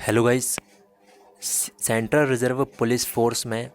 Hello guys. Central reserve police force में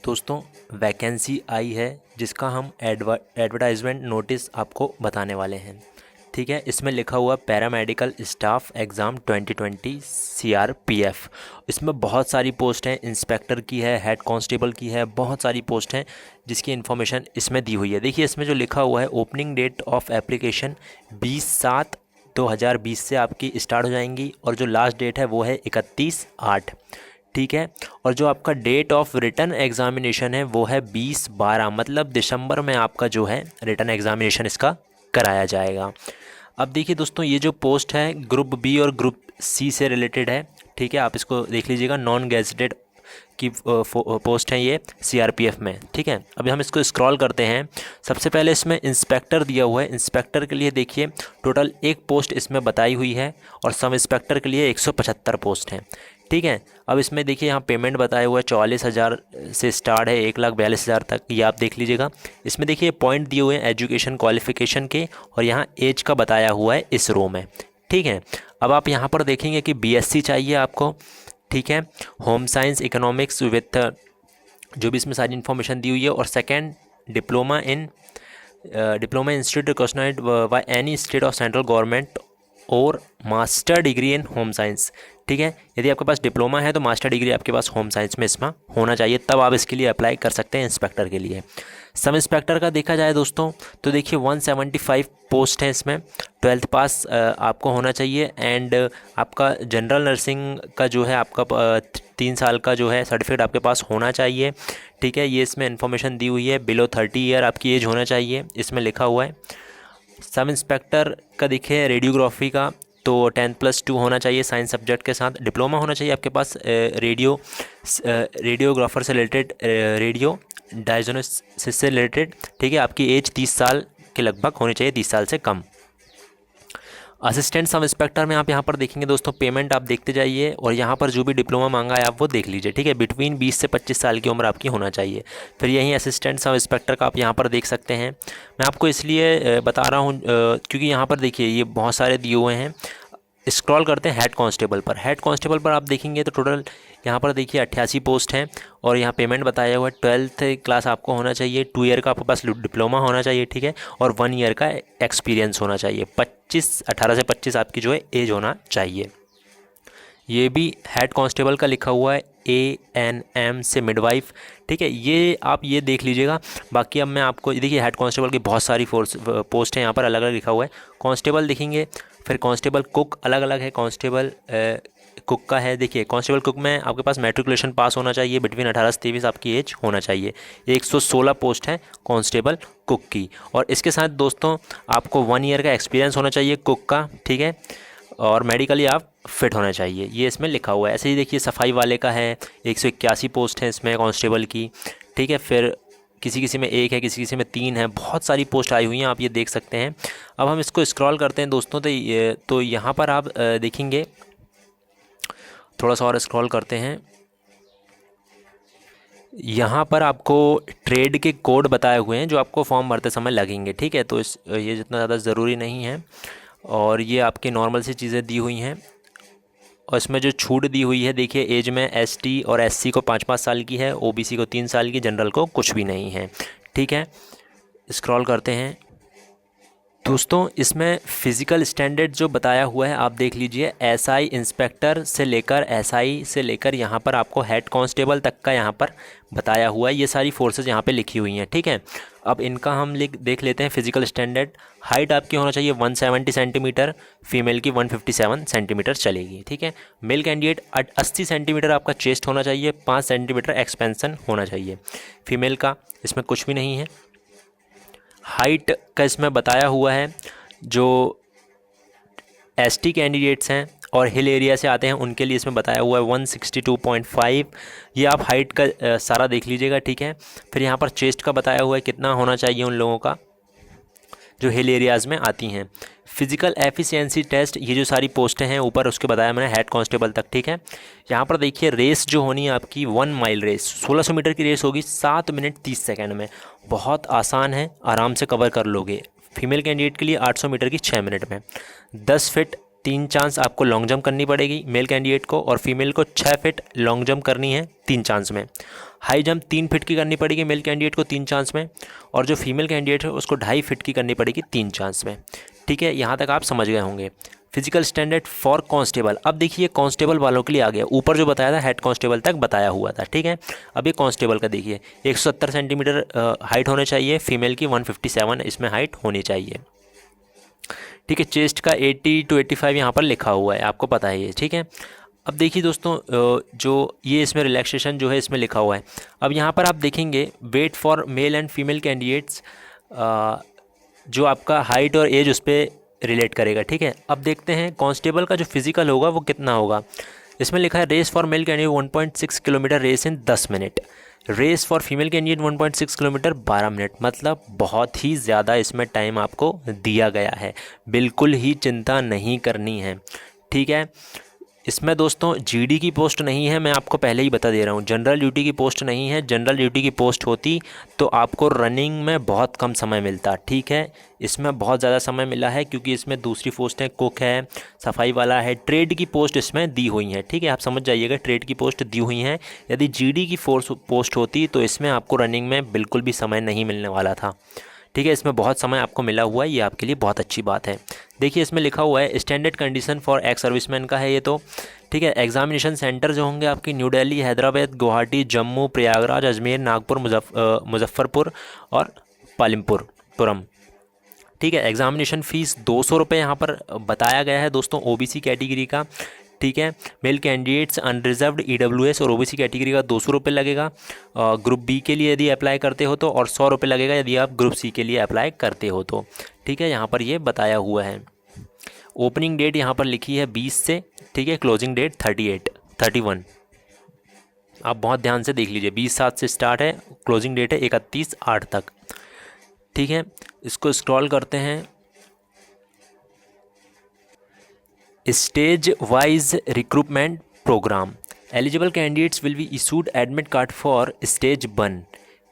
दोस्तों vacancy आई है जिसका हम एडवर्टाइजमेंट नोटिस आपको बताने वाले हैं। ठीक है, इसमें लिखा हुआ पैरामेडिकल स्टाफ एग्ज़ाम 2020 CRPF। इसमें बहुत सारी पोस्ट हैं, इंस्पेक्टर की है, हेड कांस्टेबल की है, बहुत सारी पोस्ट हैं जिसकी इन्फॉर्मेशन इसमें दी हुई है। देखिए इसमें जो लिखा हुआ है, ओपनिंग डेट ऑफ एप्लीकेशन 20/7/2020 से आपकी स्टार्ट हो जाएंगी और जो लास्ट डेट है वो है 31/8। ठीक है, और जो आपका डेट ऑफ रिटर्न एग्जामिनेशन है वो है 20/12, मतलब दिसंबर में आपका जो है रिटर्न एग्जामिनेशन इसका कराया जाएगा। अब देखिए दोस्तों, ये जो पोस्ट है ग्रुप बी और ग्रुप सी से रिलेटेड है। ठीक है, आप इसको देख लीजिएगा, नॉन गैजेटेड की पोस्ट है ये CRPF में। ठीक है, अभी हम इसको स्क्रॉल करते हैं। सबसे पहले इसमें इंस्पेक्टर दिया हुआ है। इंस्पेक्टर के लिए देखिए टोटल एक पोस्ट इसमें बताई हुई है और सब इंस्पेक्टर के लिए 175 पोस्ट हैं। ठीक है, अब इसमें देखिए यहाँ पेमेंट बताया हुआ है 44,000 से स्टार्ट है 1,42,000 तक, ये आप देख लीजिएगा। इसमें देखिए पॉइंट दिए हुए हैं एजुकेशन क्वालिफिकेशन के और यहाँ एज का बताया हुआ है इस रो में। ठीक है, अब आप यहाँ पर देखेंगे कि BSc चाहिए आपको। ठीक है, होम साइंस इकोनॉमिक्स विथ जो भी इसमें सारी इन्फॉर्मेशन दी हुई है, और second diploma institute recognised by any state of central government और master degree in home science. ठीक है, यदि आपके पास डिप्लोमा है तो मास्टर डिग्री आपके पास होम साइंस में इसमें होना चाहिए, तब आप इसके लिए अप्लाई कर सकते हैं इंस्पेक्टर के लिए। सब इंस्पेक्टर का देखा जाए दोस्तों तो देखिए 175 पोस्ट है इसमें। 12th पास आपको होना चाहिए एंड आपका जनरल नर्सिंग का जो है आपका 3 साल का जो है सर्टिफिकेट आपके पास होना चाहिए। ठीक है, ये इसमें इन्फॉर्मेशन दी हुई है। बिलो 30 ईयर आपकी एज होना चाहिए, इसमें लिखा हुआ है। सब इंस्पेक्टर का देखिए रेडियोग्राफी का तो 10+2 होना चाहिए साइंस सब्जेक्ट के साथ। डिप्लोमा होना चाहिए आपके पास रेडियोग्राफर से रिलेटेड, रेडियो डायग्नोसिस से रिलेटेड। ठीक है, आपकी एज 30 साल के लगभग होनी चाहिए, 30 साल से कम। असिस्टेंट सब इंस्पेक्टर में आप यहाँ पर देखेंगे दोस्तों, पेमेंट आप देखते जाइए और यहाँ पर जो भी डिप्लोमा मांगा है आप वो देख लीजिए। ठीक है, बिटवीन 20 से 25 साल की उम्र आपकी होना चाहिए। फिर यहीं असिस्टेंट सब इंस्पेक्टर का आप यहाँ पर देख सकते हैं। मैं आपको इसलिए बता रहा हूँ क्योंकि यहाँ पर देखिए ये बहुत सारे दिए हुए हैं। स्क्रॉल करते हैं हेड कांस्टेबल पर। हेड कांस्टेबल पर आप देखेंगे तो टोटल यहाँ पर देखिए 88 पोस्ट हैं और यहाँ पेमेंट बताया हुआ है 12th क्लास आपको होना चाहिए, 2 ईयर का आपके पास डिप्लोमा होना चाहिए। ठीक है, और 1 ईयर का एक्सपीरियंस होना चाहिए। 18 से 25 आपकी जो है एज होना चाहिए। ये भी हेड कांस्टेबल का लिखा हुआ है ANM से मिडवाइफ। ठीक है, ये आप ये देख लीजिएगा। बाकी अब मैं आपको देखिए हेड कांस्टेबल की बहुत सारी पोस्ट हैं यहाँ पर, अलग अलग लिखा हुआ है। कांस्टेबल देखेंगे, फिर कांस्टेबल कुक अलग अलग है। कांस्टेबल कुक का है, देखिए कांस्टेबल कुक में आपके पास मैट्रिकुलेशन पास होना चाहिए, बिटवीन 18 से 23 आपकी एज होना चाहिए। 116 पोस्ट है कांस्टेबल कुक की। और इसके साथ दोस्तों आपको 1 ईयर का एक्सपीरियंस होना चाहिए कुक का। ठीक है, और मेडिकली आप फिट होना चाहिए, ये इसमें लिखा हुआ है। ऐसे ही देखिए सफाई वाले का है, 181 पोस्ट है इसमें कांस्टेबल की। ठीक है, फिर किसी किसी में 1 है, किसी किसी में 3 है, बहुत सारी पोस्ट आई हुई हैं, आप ये देख सकते हैं। अब हम इसको स्क्रॉल करते हैं दोस्तों तो यहाँ पर आप देखेंगे, थोड़ा सा और स्क्रॉल करते हैं। यहाँ पर आपको ट्रेड के कोड बताए हुए हैं जो आपको फॉर्म भरते समय लगेंगे। ठीक है, तो ये जितना ज़्यादा ज़रूरी नहीं है और ये आपकी नॉर्मल सी चीज़ें दी हुई हैं। और इसमें जो छूट दी हुई है देखिए, एज में ST और SC को 5-5 साल की है, OBC को 3 साल की, जनरल को कुछ भी नहीं है। ठीक है, स्क्रॉल करते हैं दोस्तों। इसमें फ़िज़िकल स्टैंडर्ड जो बताया हुआ है आप देख लीजिए, SI इंस्पेक्टर से लेकर SI से लेकर यहाँ पर आपको हेड कांस्टेबल तक का यहाँ पर बताया हुआ है। ये सारी फोर्सेस यहाँ पे लिखी हुई हैं। ठीक है, अब इनका हम देख लेते हैं फ़िज़िकल स्टैंडर्ड। हाइट आपकी होना चाहिए 170 सेंटीमीटर, फीमेल की 157 सेंटीमीटर चलेगी। ठीक है, मेल कैंडिडेट 80 सेंटीमीटर आपका चेस्ट होना चाहिए, 5 सेंटीमीटर एक्सपेंसन होना चाहिए। फीमेल का इसमें कुछ भी नहीं है। हाइट का इसमें बताया हुआ है, जो ST कैंडिडेट्स हैं और हिल एरिया से आते हैं उनके लिए इसमें बताया हुआ है 162.5। ये आप हाइट का सारा देख लीजिएगा। ठीक है, फिर यहाँ पर चेस्ट का बताया हुआ है कितना होना चाहिए उन लोगों का जो हिल एरियाज़ में आती हैं। फिजिकल एफिशिएंसी टेस्ट, ये जो सारी पोस्टें हैं ऊपर उसके बताया मैंने हेड कांस्टेबल तक। ठीक है, यहाँ पर देखिए रेस जो होनी है आपकी 1 माइल रेस, 1600 मीटर की रेस होगी 7 मिनट 30 सेकंड में। बहुत आसान है, आराम से कवर कर लोगे। फीमेल कैंडिडेट के लिए 800 मीटर की 6 मिनट में। 10 फीट 3 चांस आपको लॉन्ग जंप करनी पड़ेगी मेल कैंडिडेट को, और फीमेल को 6 फीट लॉन्ग जंप करनी है 3 चांस में। हाई जंप 3 फीट की करनी पड़ेगी मेल कैंडिडेट को 3 चांस में, और जो फीमेल कैंडिडेट है उसको 2.5 फीट की करनी पड़ेगी 3 चांस में। ठीक है, यहाँ तक आप समझ गए होंगे। फिजिकल स्टैंडर्ड फॉर कांस्टेबल, अब देखिए कांस्टेबल वालों के लिए आ गया। ऊपर जो बताया था हेड कांस्टेबल तक बताया हुआ था, ठीक है। अब ये कांस्टेबल का देखिए 170 सेंटीमीटर हाइट होने चाहिए, फीमेल की 157 इसमें हाइट होनी चाहिए, ठीक है। चेस्ट का 80 to 85 यहाँ पर लिखा हुआ है, आपको पता है ये, ठीक है। अब देखिए दोस्तों, जो ये इसमें रिलैक्सेशन जो है इसमें लिखा हुआ है। अब यहाँ पर आप देखेंगे weight for male and female candidates, जो आपका हाइट और एज उस पर रिलेट करेगा, ठीक है। अब देखते हैं कांस्टेबल का जो फिजिकल होगा वो कितना होगा। इसमें लिखा है race for male candidate 1.6 kilometre race in 10 मिनट, race for female candidate 1.6 kilometre 12 मिनट, मतलब बहुत ही ज़्यादा इसमें टाइम आपको दिया गया है। बिल्कुल ही चिंता नहीं करनी है, ठीक है। इसमें दोस्तों जीडी की पोस्ट नहीं है, मैं आपको पहले ही बता दे रहा हूँ। जनरल ड्यूटी की पोस्ट नहीं है, जनरल ड्यूटी की पोस्ट होती तो आपको रनिंग में बहुत कम समय मिलता, ठीक है। इसमें बहुत ज़्यादा समय मिला है क्योंकि इसमें दूसरी पोस्टें कुक है, सफाई वाला है, ट्रेड की पोस्ट इसमें दी हुई हैं, ठीक है। आप समझ जाइएगा, ट्रेड की पोस्ट दी हुई हैं। यदि जीडी की पोस्ट होती तो इसमें आपको रनिंग में बिल्कुल भी समय नहीं मिलने वाला था, ठीक है। इसमें बहुत समय आपको मिला हुआ है, ये आपके लिए बहुत अच्छी बात है। देखिए इसमें लिखा हुआ है standard condition for ex serviceman का है ये तो, ठीक है। एग्जामिनेशन सेंटर जो होंगे आपकी न्यू दिल्ली, हैदराबाद, गुवाहाटी, जम्मू, प्रयागराज, अजमेर, नागपुर, मुजफ्फरपुर और पालमपुरम, ठीक है। एग्जामिनेशन फ़ीस 200 रुपये यहाँ पर बताया गया है दोस्तों, ओबीसी कैटेगरी का, ठीक है। मेल कैंडिडेट्स अनरिजर्व्ड ईडब्ल्यूएस और ओबीसी कैटेगरी का 200 रुपये लगेगा ग्रुप बी के लिए यदि अप्लाई करते हो तो, और 100 रुपये लगेगा यदि आप ग्रुप सी के लिए अप्लाई करते हो तो, ठीक है। यहाँ पर ये बताया हुआ है। ओपनिंग डेट यहाँ पर लिखी है 20 से, ठीक है। Closing date 31। आप बहुत ध्यान से देख लीजिए, 20/7 से स्टार्ट है, क्लोजिंग डेट है 31/8 तक, ठीक है। इसको स्क्रॉल करते हैं। Stage wise recruitment programme, eligible candidates will be issued admit card for stage 1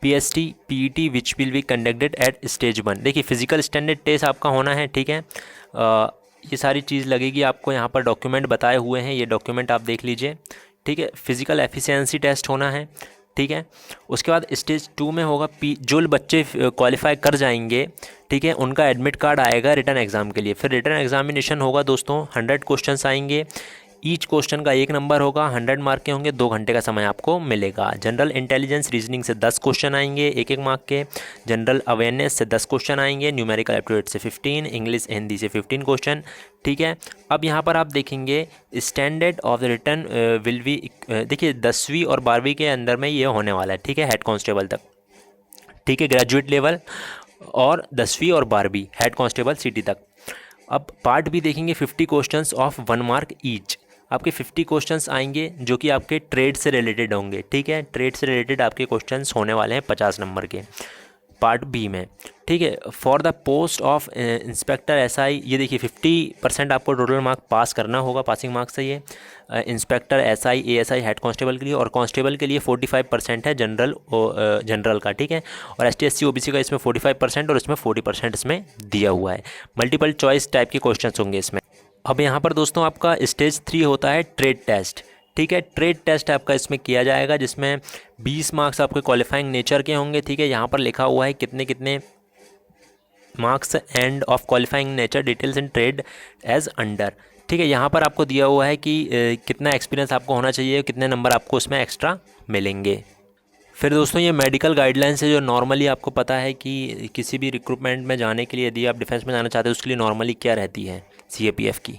PST PET which will be conducted at stage 1। देखिए फिजिकल स्टैंडर्ड टेस्ट आपका होना है, ठीक है। ये सारी चीज़ लगेगी आपको, यहाँ पर डॉक्यूमेंट बताए हुए हैं, ये डॉक्यूमेंट आप देख लीजिए, ठीक है। फिजिकल एफिशिएंसी टेस्ट होना है, ठीक है। उसके बाद स्टेज 2 में होगा जो बच्चे क्वालिफाई कर जाएंगे, ठीक है, उनका एडमिट कार्ड आएगा रिटर्न एग्ज़ाम के लिए। फिर रिटर्न एग्जामिनेशन होगा दोस्तों, 100 क्वेश्चंस आएंगे, ईच क्वेश्चन का 1 नंबर होगा, 100 मार्क के होंगे, 2 घंटे का समय आपको मिलेगा। जनरल इंटेलिजेंस रीजनिंग से 10 क्वेश्चन आएंगे 1-1 मार्क के, जनरल अवेयरनेस से 10 क्वेश्चन आएंगे, न्यूमेरिकल एप्टीट्यूड से 15, इंग्लिश हिंदी से 15 क्वेश्चन, ठीक है। अब यहाँ पर आप देखेंगे standard of the return will be, देखिए 10वीं और 12वीं के अंदर में ये होने वाला है, ठीक है, हेड कांस्टेबल तक, ठीक है, ग्रेजुएट लेवल, और 10वीं और 12वीं हेड कांस्टेबल सिटी तक। अब पार्ट भी देखेंगे 50 क्वेश्चंस ऑफ 1 मार्क ईच, आपके 50 क्वेश्चंस आएंगे जो कि आपके ट्रेड से रिलेटेड होंगे, ठीक है। ट्रेड से रिलेटेड आपके क्वेश्चंस होने वाले हैं 50 नंबर के पार्ट बी में, ठीक है। For the post of inspector SI, ये देखिए 50% आपको टोटल मार्क पास करना होगा, पासिंग मार्क्स से ये inspector SI ASI head constable के लिए, और कांस्टेबल के लिए 45% है जनरल का, ठीक है। और ST SC OBC का इसमें 45% और इसमें 40% इसमें दिया हुआ है। मल्टीपल चॉइस टाइप के क्वेश्चन होंगे इसमें। अब यहाँ पर दोस्तों आपका स्टेज 3 होता है ट्रेड टेस्ट, ठीक है। ट्रेड टेस्ट आपका इसमें किया जाएगा जिसमें 20 मार्क्स आपके क्वालिफाइंग नेचर के होंगे, ठीक है। यहाँ पर लिखा हुआ है कितने कितने marks and of qualifying nature details in trade age under, ठीक है। यहाँ पर आपको दिया हुआ है कि कितना एक्सपीरियंस आपको होना चाहिए, कितने नंबर आपको उसमें एक्स्ट्रा मिलेंगे। फिर दोस्तों ये मेडिकल गाइडलाइंस है जो नॉर्मली आपको पता है कि किसी भी रिक्रूटमेंट में जाने के लिए यदि आप डिफेंस में जाना चाहते हैं उसके लिए नॉर्मली क्या रहती है CAPF की।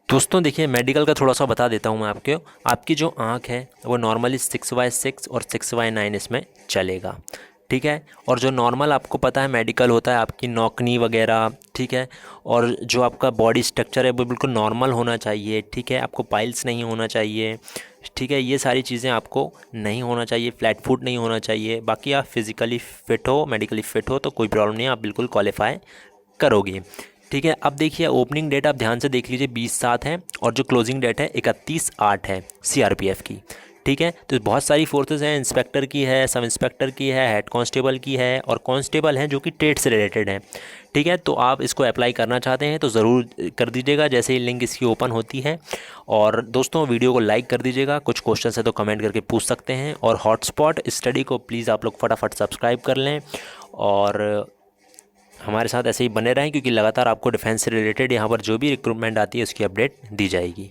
दोस्तों देखिए मेडिकल का थोड़ा सा बता देता हूँ मैं आपको। आपकी जो आँख है वो नॉर्मली 6/6 और 6/9 इसमें चलेगा, ठीक है। और जो नॉर्मल आपको पता है मेडिकल होता है आपकी नौकनी वगैरह, ठीक है। और जो आपका बॉडी स्ट्रक्चर है वो बिल्कुल नॉर्मल होना चाहिए, ठीक है। आपको पाइल्स नहीं होना चाहिए, ठीक है। ये सारी चीज़ें आपको नहीं होना चाहिए, फ्लैट फुट नहीं होना चाहिए। बाकी आप फिज़िकली फ़िट हो, मेडिकली फ़िट हो तो कोई प्रॉब्लम नहीं है, आप बिल्कुल क्वालिफाई करोगे, ठीक है। अब देखिए ओपनिंग डेट आप ध्यान से देख लीजिए 20/7 है, और जो क्लोजिंग डेट है 31/8 है CRPF की, ठीक है। तो बहुत सारी फोर्सेस हैं, इंस्पेक्टर की है, सब इंस्पेक्टर की है, हेड कांस्टेबल की है, और कांस्टेबल हैं जो कि ट्रेड से रिलेटेड हैं। ठीक है, तो आप इसको अप्लाई करना चाहते हैं तो ज़रूर कर दीजिएगा जैसे ही लिंक इसकी ओपन होती है। और दोस्तों वीडियो को लाइक कर दीजिएगा, कुछ क्वेश्चन है तो कमेंट करके पूछ सकते हैं। और हॉटस्पॉट स्टडी को प्लीज़ आप लोग फटाफट सब्सक्राइब कर लें और हमारे साथ ऐसे ही बने रहें, क्योंकि लगातार आपको डिफेंस से रिलेटेड यहाँ पर जो भी रिक्रूटमेंट आती है उसकी अपडेट दी जाएगी।